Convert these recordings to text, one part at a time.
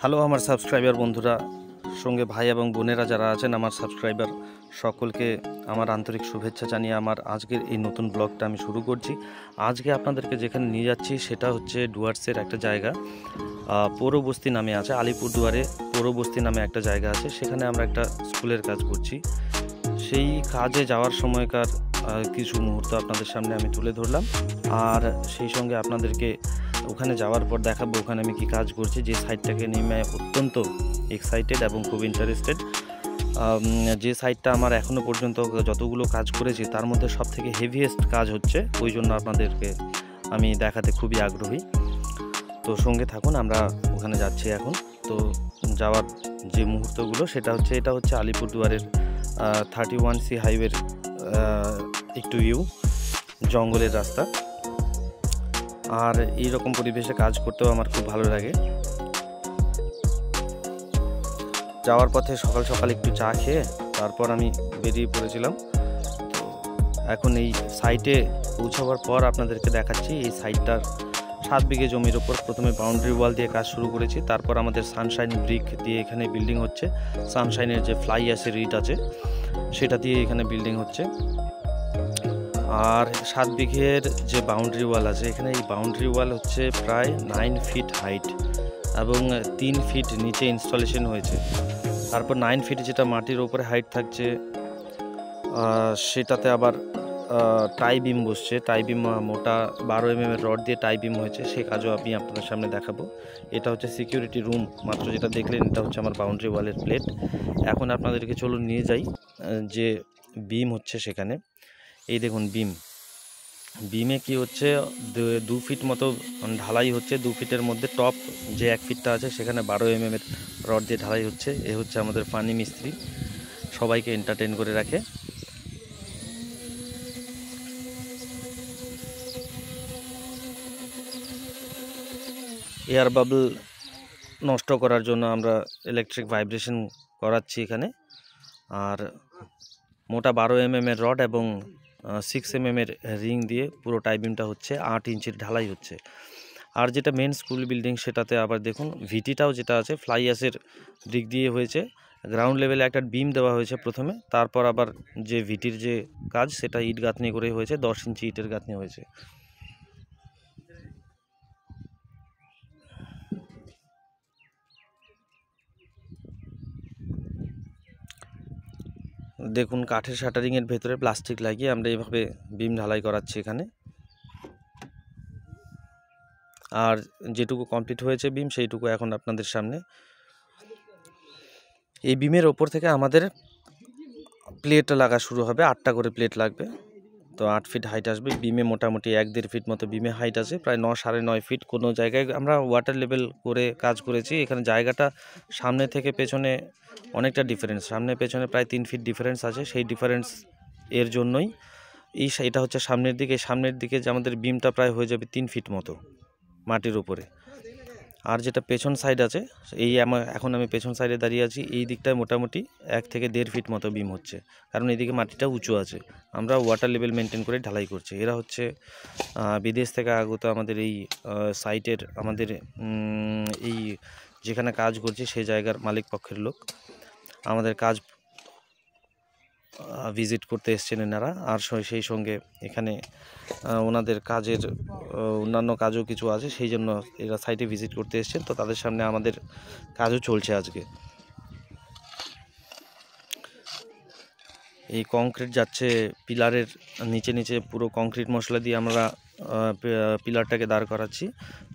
Hello আমার subscriber বন্ধুরা, সঙ্গে ভাই এবং বোনেরা যারা আছেন আমার সাবস্ক্রাইবার, সকলকে আমার আন্তরিক শুভেচ্ছা জানিয়ে আমার আজকের এই নতুন ব্লগটা আমি শুরু করছি। আজকে আপনাদেরকে যেখানে নিয়ে যাচ্ছি সেটা হচ্ছে ডুয়ার্সের একটা জায়গা, পৌরবস্তি নামে আছে। আলিপুরদুয়ারে পৌরবস্তি নামে একটা জায়গা আছে, সেখানে আমরা একটা স্কুলের কাজ করছি। সেই কাজে যাওয়ার সময়কার কিছু মুহূর্ত আপনাদের সামনে আমি তুলে ধরলাম, আর সেই সঙ্গে আপনাদেরকে ওখানে যাওয়ার পর দেখাবো ওখানে আমি কি কাজ করছি। যে সাইটটাকে নিয়ে অত্যন্ত এক্সাইটেড এবং খুব ইন্টারেস্টেড। যে সাইটটা আমার এখনও পর্যন্ত যতগুলো কাজ করেছি তার মধ্যে সবথেকে হেভিয়েস্ট কাজ হচ্ছে, ওই জন্য আপনাদেরকে আমি দেখাতে খুবই আগ্রহী। তো সঙ্গে থাকুন, আমরা ওখানে যাচ্ছি এখন। তো যাওয়ার যে মুহূর্তগুলো সেটা হচ্ছে, এটা হচ্ছে আলিপুরদুয়ারের 31C হাইওয়ের একটু ভিউ, জঙ্গলের রাস্তা। আর এইরকম পরিবেশে কাজ করতেও আমার খুব ভালো লাগে। যাওয়ার পথে সকাল সকাল একটু চা খেয়ে তারপর আমি বেরিয়ে পড়েছিলাম। তো এখন এই সাইটে পৌঁছাবার পর আপনাদেরকে দেখাচ্ছি এই সাইটটার 7 বিঘে জমির ওপর প্রথমে বাউন্ডারি ওয়াল দিয়ে কাজ শুরু করেছি, তারপর আমাদের সানশাইন ব্রিক দিয়ে এখানে বিল্ডিং হচ্ছে। সানশাইনের যে ফ্লাই অ্যাশের ইট আছে সেটা দিয়ে এখানে বিল্ডিং হচ্ছে। আর 7 বিঘের যে বাউন্ডারি ওয়াল আছে এখানে, এই বাউন্ডারি ওয়াল হচ্ছে প্রায় 9 ফিট হাইট এবং 3 ফিট নিচে ইনস্টলেশন হয়েছে। তারপর 9 ফিট যেটা মাটির ওপরে হাইট থাকছে সেটাতে আবার টাই বিম বসছে। টাই বিম মোটা 12 mm এর রড দিয়ে টাই বিম হয়েছে, সে কাজও আমি আপনাদের সামনে দেখাবো। এটা হচ্ছে সিকিউরিটি রুম, মাত্র যেটা দেখলেন এটা হচ্ছে আমার বাউন্ডারি ওয়ালের প্লেট। এখন আপনাদেরকে চলুন নিয়ে যাই যে বিম হচ্ছে সেখানে। এই দেখুন বিমে কি হচ্ছে, 2 ফিট মতো ঢালাই হচ্ছে। 2 ফিটের মধ্যে টপ যে 1 ফিটটা আছে সেখানে 12 mm এর রড দিয়ে ঢালাই হচ্ছে। এ হচ্ছে আমাদের ফানি মিস্ত্রি, সবাইকে এন্টারটেইন করে রাখে। এয়ার বাবল নষ্ট করার জন্য আমরা ইলেকট্রিক ভাইব্রেশন করাচ্ছি এখানে। আর মোটা 12 mm এর রড এবং 6 mm এর রিং দিয়ে পুরো টাইবিমটা হচ্ছে, 8 ইঞ্চির ঢালাই হচ্ছে। আর যেটা মেন স্কুল বিল্ডিং সেটাতে আবার দেখুন ভিটিটাও যেটা আছে ফ্লাই অ্যাশের ব্রিক দিয়ে হয়েছে। গ্রাউন্ড লেভেলে একটা বিম দেওয়া হয়েছে প্রথমে, তারপর আবার যে ভিটির যে কাজ সেটা ইট গাঁথনি করে হয়েছে, 10 ইঞ্চি ইটের গাঁথনি হয়েছে। দেখুন কাঠের শাটারিংয়ের ভেতরে প্লাস্টিক লাগিয়ে আমরা এইভাবে বিম ঢালাই করাচ্ছি এখানে। আর যেটুকু কমপ্লিট হয়েছে বিম সেইটুকু এখন আপনাদের সামনে। এই বিমের ওপর থেকে আমাদের প্লেট লাগা শুরু হবে, 8টা করে প্লেট লাগবে। তো 8 ফিট হাইট আসবে বিমে, মোটামুটি 1-1.5 ফিট মতো বিমে হাইট আছে, প্রায় 9-9.5 ফিট। কোনো জায়গায় আমরা ওয়াটার লেভেল করে কাজ করেছি। এখানে জায়গাটা সামনে থেকে পেছনে অনেকটা ডিফারেন্স, সামনে পেছনে প্রায় 3 ফিট ডিফারেন্স আছে। সেই ডিফারেন্স এর জন্যই এটা হচ্ছে সামনের দিকে। সামনের দিকে যে আমাদের বিমটা প্রায় হয়ে যাবে 3 ফিট মতো মাটির উপরে। আর যেটা পেছন সাইড আছে, এখন আমি পেছন সাইডে দাঁড়িয়ে আছি, এই দিকটায় মোটামুটি 1 থেকে 1.5 ফিট মতো বিম হচ্ছে, কারণ এইদিকে মাটিটা উঁচু আছে। আমরা ওয়াটার লেভেল মেনটেন করে ঢালাই করছি। এরা হচ্ছে বিদেশ থেকে আগত আমাদের এই সাইটের, আমাদের এই যেখানে কাজ করছি সেই জায়গার মালিক পক্ষের লোক। আমাদের কাজ ভিজিট করতে এসেছেন এনারা। আর সেই সঙ্গে এখানে ওনাদের কাজের অন্যান্য কাজও কিছু আছে, সেই জন্য এরা সাইটে ভিজিট করতে এসেছেন। তো তাদের সামনে আমাদের কাজও চলছে আজকে। এই কংক্রিট যাচ্ছে পিলারের নিচে নিচে, পুরো কংক্রিট মশলা দিয়ে আমরা পিলারটাকে দাঁড় করাচ্ছি।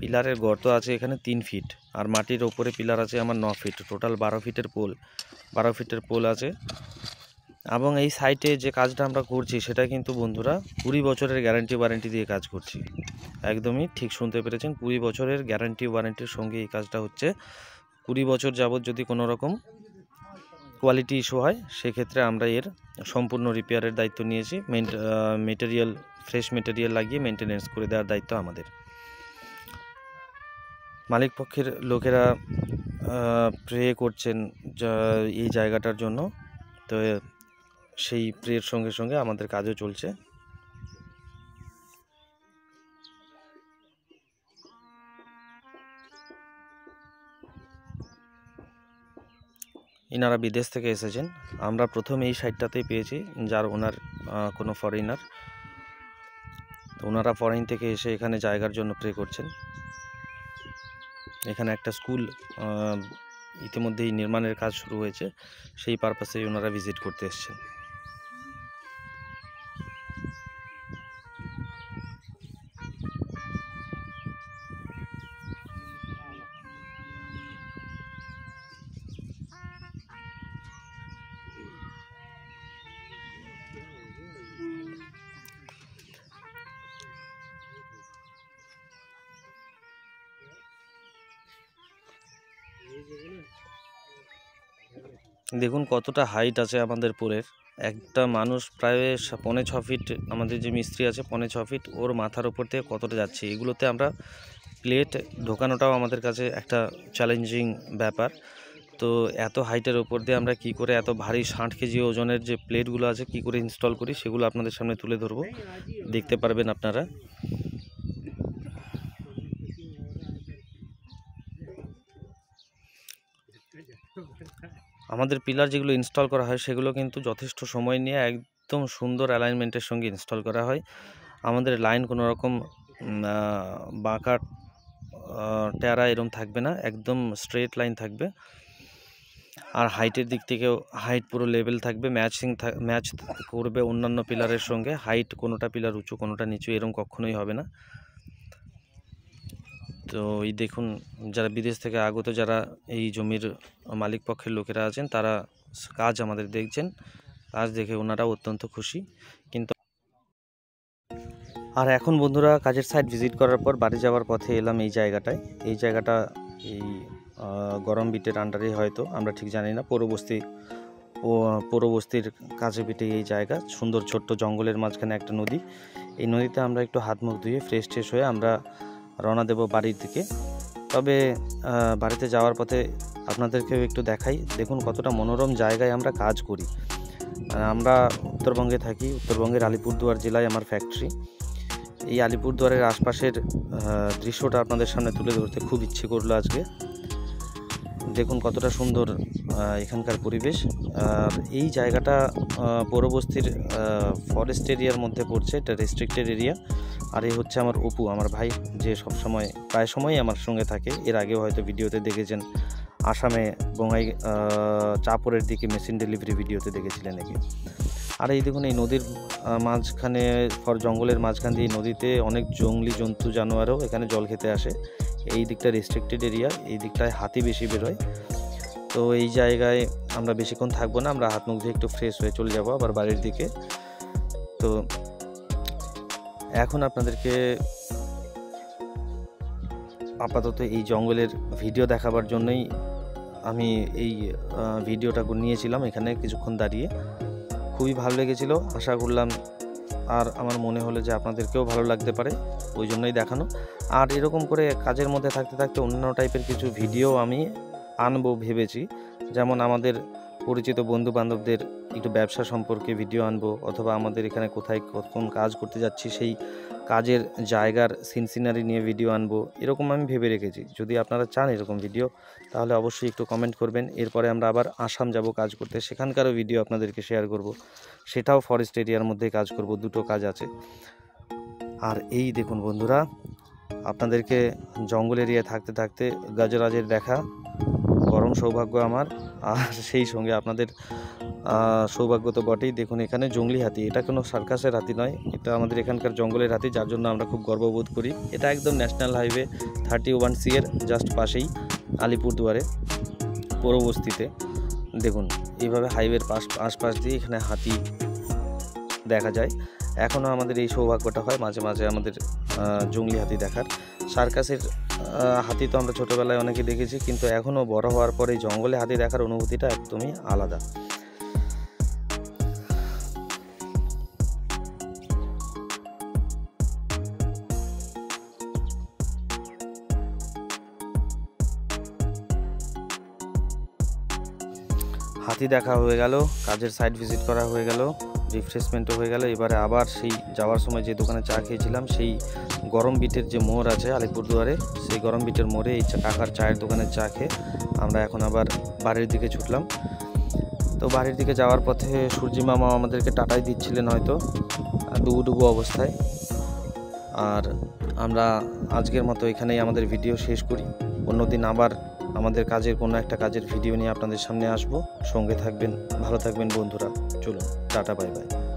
পিলারের গর্ত আছে এখানে 3 ফিট, আর মাটির ওপরে পিলার আছে আমার 9 ফিট, টোটাল 12 ফিটের পোল। 12 ফিটের পোল আছে। এবং এই সাইটে যে কাজটা আমরা করছি সেটা কিন্তু বন্ধুরা 20 বছরের গ্যারান্টি ওয়ারেন্টি দিয়ে কাজ করছি। একদমই ঠিক শুনতে পেরেছেন, 20 বছরের গ্যারান্টি ওয়ারেন্টির সঙ্গে এই কাজটা হচ্ছে। 20 বছর যাবত যদি কোনো রকম কোয়ালিটি ইস্যু হয় সেক্ষেত্রে আমরা এর সম্পূর্ণ রিপেয়ারের দায়িত্ব নিয়েছি। মেটেরিয়াল, ফ্রেশ মেটেরিয়াল লাগিয়ে মেনটেনেন্স করে দেওয়ার দায়িত্ব আমাদের। মালিক পক্ষের লোকেরা প্রে করছেন এই জায়গাটার জন্য। তো সেই প্রের সঙ্গে সঙ্গে আমাদের কাজও চলছে। ইনারা বিদেশ থেকে এসেছেন। আমরা প্রথম এই সাইটটাতেই পেয়েছি, যার ওনার কোনো ফরেনার। ওনারা ফরেন থেকে এসে এখানে জায়গার জন্য প্রে করছেন। এখানে একটা স্কুল ইতিমধ্যেই নির্মাণের কাজ শুরু হয়েছে, সেই পারপাসেই ওনারা ভিজিট করতে এসেছেন। দেখুন কতটা হাইট আছে আমাদের পুলের। একটা মানুষ প্রায় 5.5 ফিট, আমাদের যে মিস্ত্রি আছে 5.5 ফিট, ওর মাথার উপর থেকে কতটা যাচ্ছে। এগুলোতে আমরা প্লেট ঢোকানোটাও আমাদের কাছে একটা চ্যালেঞ্জিং ব্যাপার। তো এত হাইটের উপর দিয়ে আমরা কি করে এত ভারী 60 কেজি ওজনের যে প্লেটগুলো আছে কি করে ইনস্টল করি, সেগুলো আপনাদের সামনে তুলে ধরবো, দেখতে পারবেন আপনারা। আমাদের পিলার যেগুলো ইনস্টল করা হয় সেগুলো কিন্তু যথেষ্ট সময় নিয়ে একদম সুন্দর অ্যালাইনমেন্টের সঙ্গে ইনস্টল করা হয়। আমাদের লাইন কোনো রকম বাঁকা ট্যারা এরম থাকবে না, একদম স্ট্রেট লাইন থাকবে। আর হাইটের দিক থেকেও হাইট পুরো লেভেল থাকবে, ম্যাচ করবে অন্যান্য পিলারের সঙ্গে। হাইট কোনোটা পিলার উঁচু কোনোটা নিচু এরম কখনোই হবে না। তো এই দেখুন, যারা বিদেশ থেকে আগত, যারা এই জমির মালিক পক্ষের লোকেরা আছেন, তারা কাজ আমাদের দেখছেন। কাজ দেখে ওনারাও অত্যন্ত খুশি। কিন্তু আর এখন বন্ধুরা, কাজের সাইট ভিজিট করার পর বাড়ি যাওয়ার পথে এলাম এই জায়গাটায়। এই জায়গাটা এই গরম বিটের আন্ডারে, হয়তো আমরা ঠিক জানি না, পৌরবস্তির কাছে পিঠে এই জায়গা। সুন্দর ছোট্ট জঙ্গলের মাঝখানে একটা নদী। এই নদীতে আমরা একটু হাত মুখ ধুয়ে ফ্রেশ হয়ে আমরা রওনা দেব বাড়ির দিকে। তবে বাড়িতে যাওয়ার পথে আপনাদেরকেও একটু দেখাই। দেখুন কতটা মনোরম জায়গায় আমরা কাজ করি। আমরা উত্তরবঙ্গে থাকি, উত্তরবঙ্গের আলিপুরদুয়ার জেলায় আমার ফ্যাক্টরি। এই আলিপুরদুয়ারের আশপাশের দৃশ্যটা আপনাদের সামনে তুলে ধরতে খুব ইচ্ছে করলো আজকে। দেখুন কতটা সুন্দর এখানকার পরিবেশ। আর এই জায়গাটা পৌরবস্তির ফরেস্ট এরিয়ার মধ্যে পড়ছে, এটা রেস্ট্রিক্টেড এরিয়া। আর এই হচ্ছে আমার অপু, আমার ভাই, যে সবসময় প্রায় সময়ই আমার সঙ্গে থাকে। এর আগেও হয়তো ভিডিওতে দেখেছেন, আসামে বঙ্গাই চাপড়ের দিকে মেশিন ডেলিভারি ভিডিওতে দেখেছিলেন একে। আর এই দেখুন, এই নদীর মাঝখানে, জঙ্গলের মাঝখান দিয়ে নদীতে অনেক জংলি জন্তু জানোয়ারও এখানে জল খেতে আসে। এই দিকটা রেস্ট্রিক্টেড এরিয়া, এই দিকটায় হাতি বেশি বেরোয়। তো এই জায়গায় আমরা বেশিক্ষণ থাকবো না, আমরা হাত মুখ ধুয়ে একটু ফ্রেশ হয়ে চলে যাব আবার বাড়ির দিকে। তো এখন আপনাদেরকে আপাতত এই জঙ্গলের ভিডিও দেখাবার জন্যই আমি এই ভিডিওটা নিয়েছিলাম এখানে কিছুক্ষণ দাঁড়িয়ে। খুবই ভালো লেগেছিল, আশা করলাম, আর আমার মনে হলো যে আপনাদেরকেও ভালো লাগতে পারে, ওই জন্যই দেখানো। আর এরকম করে কাজের মধ্যে থাকতে থাকতে অন্যান্য টাইপের কিছু ভিডিও আমি আনবো ভেবেছি। যেমন আমাদের পরিচিত বন্ধু বান্ধবদের একটু ব্যবসা সম্পর্কে ভিডিও আনবো, অথবা আমাদের এখানে কোথায় কোন কাজ করতে যাচ্ছি সেই কাজের জায়গার সিনারি নিয়ে ভিডিও আনবো, এরকম আমি ভেবে রেখেছি। যদি আপনারা চান এরকম ভিডিও, তাহলে অবশ্যই একটু কমেন্ট করবেন। এরপরে আমরা আবার আসাম যাব কাজ করতে, সেখানকারও ভিডিও আপনাদেরকে শেয়ার করব। সেটাও ফরেস্ট এরিয়ার মধ্যেই কাজ করব, দুটো কাজ আছে। আর এই দেখুন বন্ধুরা, আপনাদেরকে জঙ্গল এরিয়ায় থাকতে থাকতে গজরাজের দেখা পরম সৌভাগ্য আমার। আর সেই সঙ্গে আপনাদের সৌভাগ্য তো বটেই। দেখুন এখানে জঙ্গলি হাতি, এটা কোনো সার্কাসের হাতি নয়, এটা আমাদের এখানকার জঙ্গলের হাতি, যার জন্য আমরা খুব গর্ববোধ করি। এটা একদম ন্যাশনাল হাইওয়ে 31C এর জাস্ট পাশেই, আলিপুরদুয়ারে পৌরবস্তিতে। দেখুন এইভাবে হাইওয়ের আশপাশ দিয়ে এখানে হাতি দেখা যায়। এখনও আমাদের এই সৌভাগ্যটা হয় মাঝে মাঝে আমাদের জঙ্গলি হাতি দেখার। সার্কাসের হাতি তো আমরা ছোটোবেলায় অনেকে দেখেছি, কিন্তু এখনও বড় হওয়ার পরে জঙ্গলে হাতি দেখার অনুভূতিটা একদমই আলাদা। হাতি দেখা হয়ে গেল, কাজের সাইট ভিজিট করা হয়ে গেল, রিফ্রেশমেন্টও হয়ে গেল। এবারে আবার সেই যাওয়ার সময় যে দোকানে চা খেয়েছিলাম সেই গরম বিটের যে মোড় আছে আলিপুরদুয়ারে, সেই গরম বিটের মোড়ে এই কাকার চায়ের দোকানের চা খেয়ে আমরা এখন আবার বাড়ির দিকে ছুটলাম। তো বাড়ির দিকে যাওয়ার পথে সূর্যি মামা আমাদেরকে টাটাই দিচ্ছিলেন হয়তো ডুবু অবস্থায়। আর আমরা আজকের মতো এখানেই আমাদের ভিডিও শেষ করি। অন্যদিন আবার আমাদের কোনো একটা কাজের ভিডিও নিয়ে আপনাদের সামনে আসব। সঙ্গে থাকবেন, ভালো থাকবেন বন্ধুরা। চলুন, টাটা, বাই বাই।